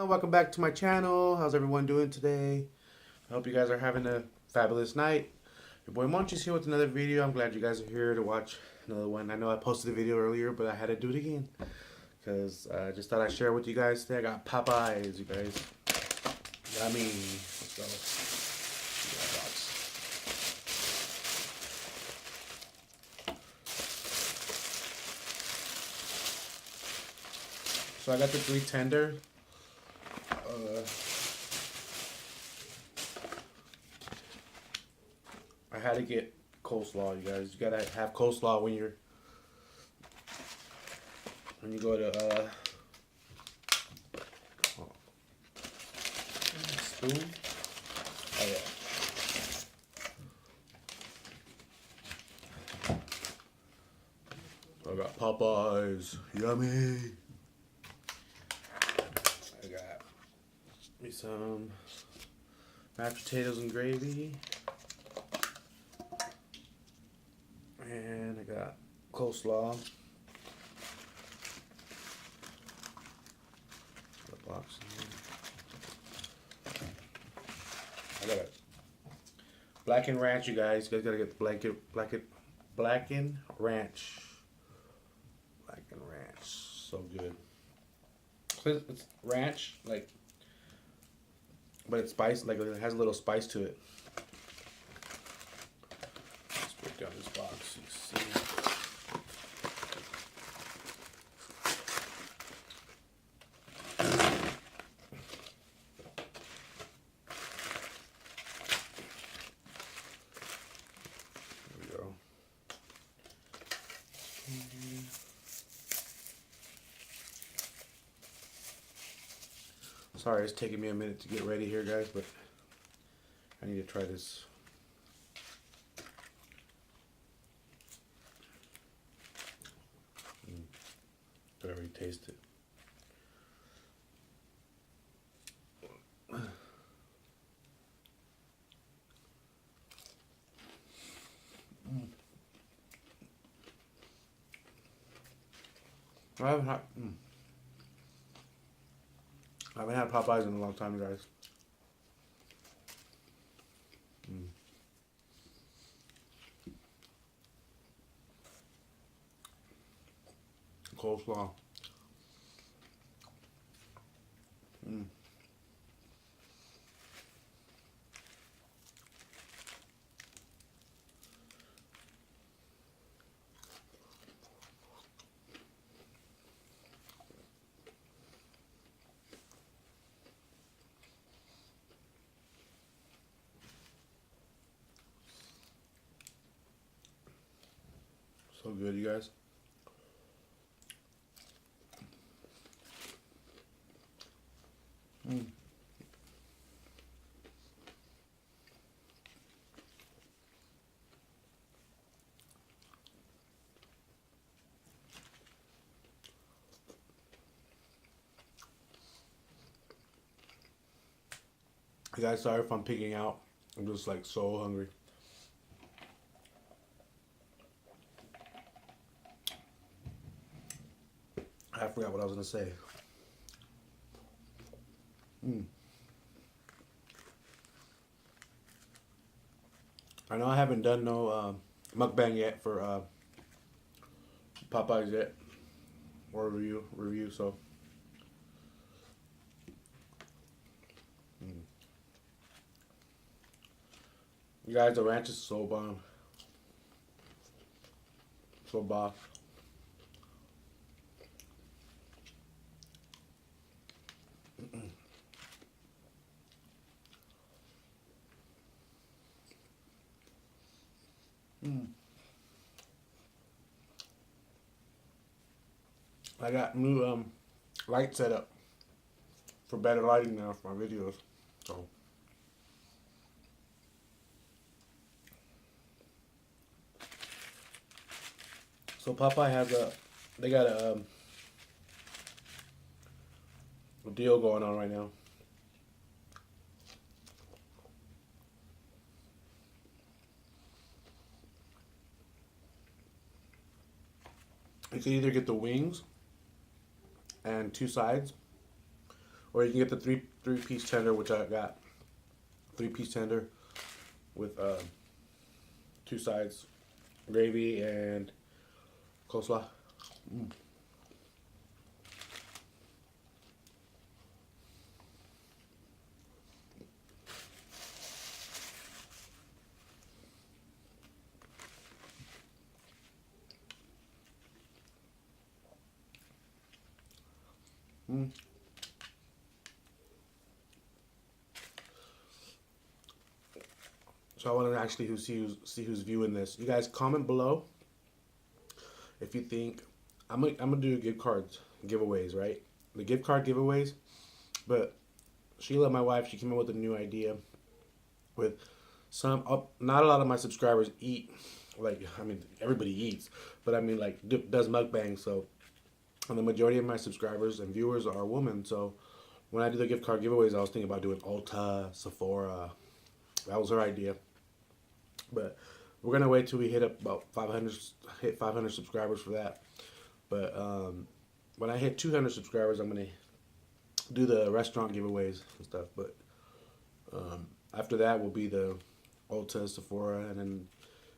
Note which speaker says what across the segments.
Speaker 1: Welcome back to my channel. How's everyone doing today? I hope you guys are having a fabulous night. Your boy Monchi's here with another video. I'm glad you guys are here to watch another one. I know I posted a video earlier, but I had to do it again because I just thought I'd share with you guys today. I got Popeyes, you guys. Yummy. Let's go. So I got the 3 tender. I had to get coleslaw, you guys. You gotta have coleslaw when you go to spoon. Oh yeah. I got Popeyes. Yummy. I got me some mashed potatoes and gravy. And I got coleslaw. The box in there. I got a blackened ranch, you guys. You guys gotta get blackened ranch. Blackened ranch, so good. It's ranch, like, but it's spice, like it has a little spice to it. Let's break down this box. You see. There we go. Sorry, it's taking me a minute to get ready here, guys, but I need to try this. I already tasted it. I haven't had Popeyes in a long time, guys. Coleslaw. So good, you guys. You guys, sorry if I'm picking out. I'm just like so hungry. I forgot what I was gonna say. I know I haven't done no mukbang yet for Popeyes yet, or review. So you guys, the ranch is so bomb, so boss. I got new light setup for better lighting now for my videos. So Popeye has they got a deal going on right now. You can either get the wings and 2 sides, Or you can get the three-piece tender, which I got. Three-piece tender with two sides, gravy and coleslaw. Mm. Mm. So I want to actually see who's viewing this. You guys comment below if you think I'm gonna do gift cards giveaways, right? The gift card giveaways, but Sheila, my wife, she came up with a new idea with some. Not a lot of my subscribers eat. Like, I mean, everybody eats, but I mean, like, does mukbang. So, and the majority of my subscribers and viewers are women. So, when I do the gift card giveaways, I was thinking about doing Ulta, Sephora. That was her idea. But we're gonna wait till we hit up about 500, hit 500 subscribers for that. But when I hit 200 subscribers, I'm gonna do the restaurant giveaways and stuff. But after that will be the Ulta, Sephora, and then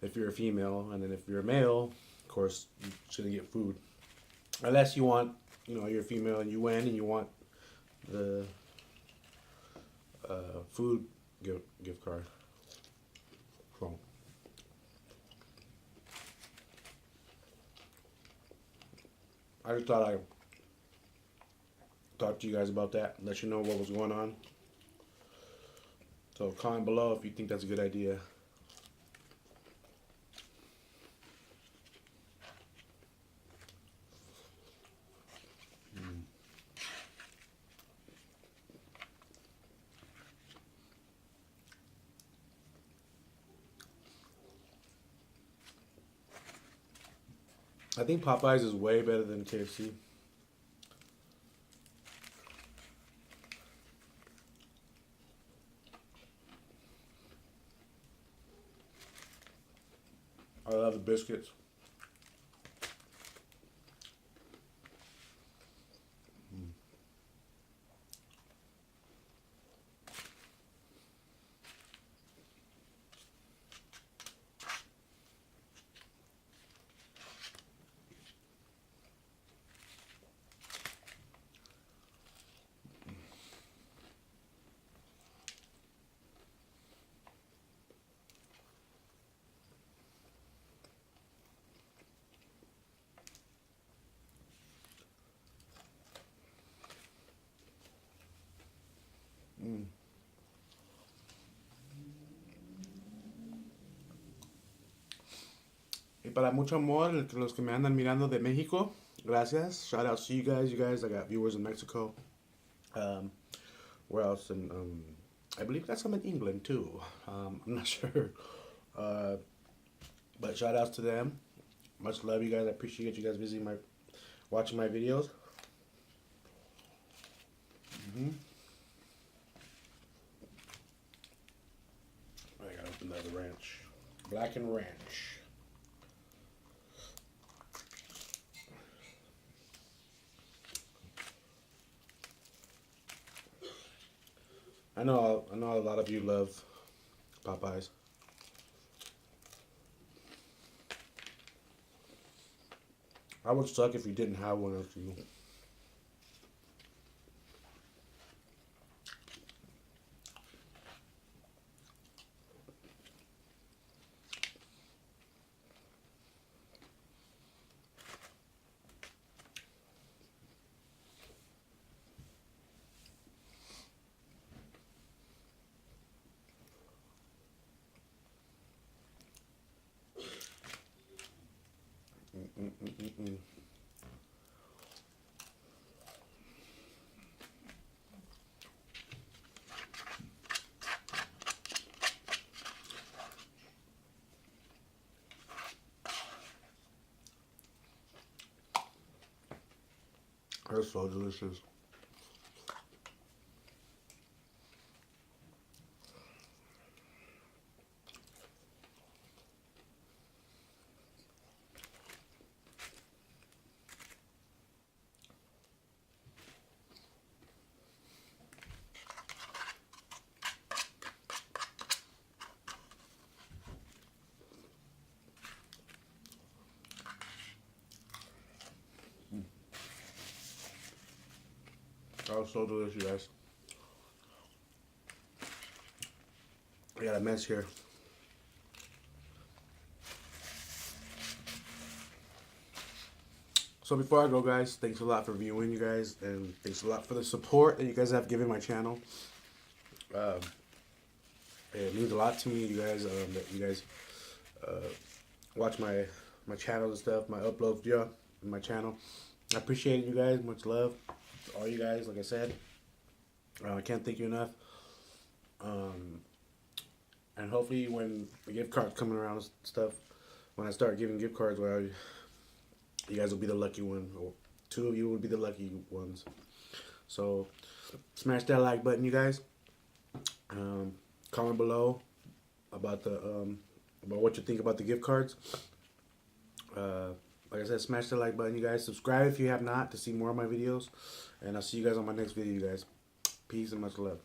Speaker 1: if you're a female, and then if you're a male, of course, you're gonna get food. Unless you want, you're a female and you win and you want the food gift card. So, I just thought I'd talk to you guys about that, let you know what was going on. So comment below if you think that's a good idea. I think Popeyes is way better than KFC. I love the biscuits. Mm. Y para mucho amor, los que me andan mirando de México, gracias. Shout out to you guys. You guys, I got viewers in Mexico. Where else? And I believe got some in England too. I'm not sure. But shout outs to them. Much love, you guys. I appreciate you guys watching my videos. I gotta open the other ranch. Black and Ranch. I know a lot of you love Popeyes. I would suck if you didn't have one of you. They're so delicious. That was so delicious, guys. I got a mess here. So before I go, guys, thanks a lot for viewing, you guys, and thanks a lot for the support that you guys have given my channel. It means a lot to me, you guys, that you guys watch my channel and stuff, my uploads, yeah, my channel. I appreciate it, you guys. Much love to all you guys. Like I said, I can't thank you enough. And hopefully, when the gift cards coming around and stuff, when I start giving gift cards, well, you guys will be the lucky one, or two of you will be the lucky ones. So, smash that like button, you guys. Comment below about the about what you think about the gift cards. Like I said, smash the like button, you guys. Subscribe if you have not to see more of my videos. And I'll see you guys on my next video, you guys. Peace and much love.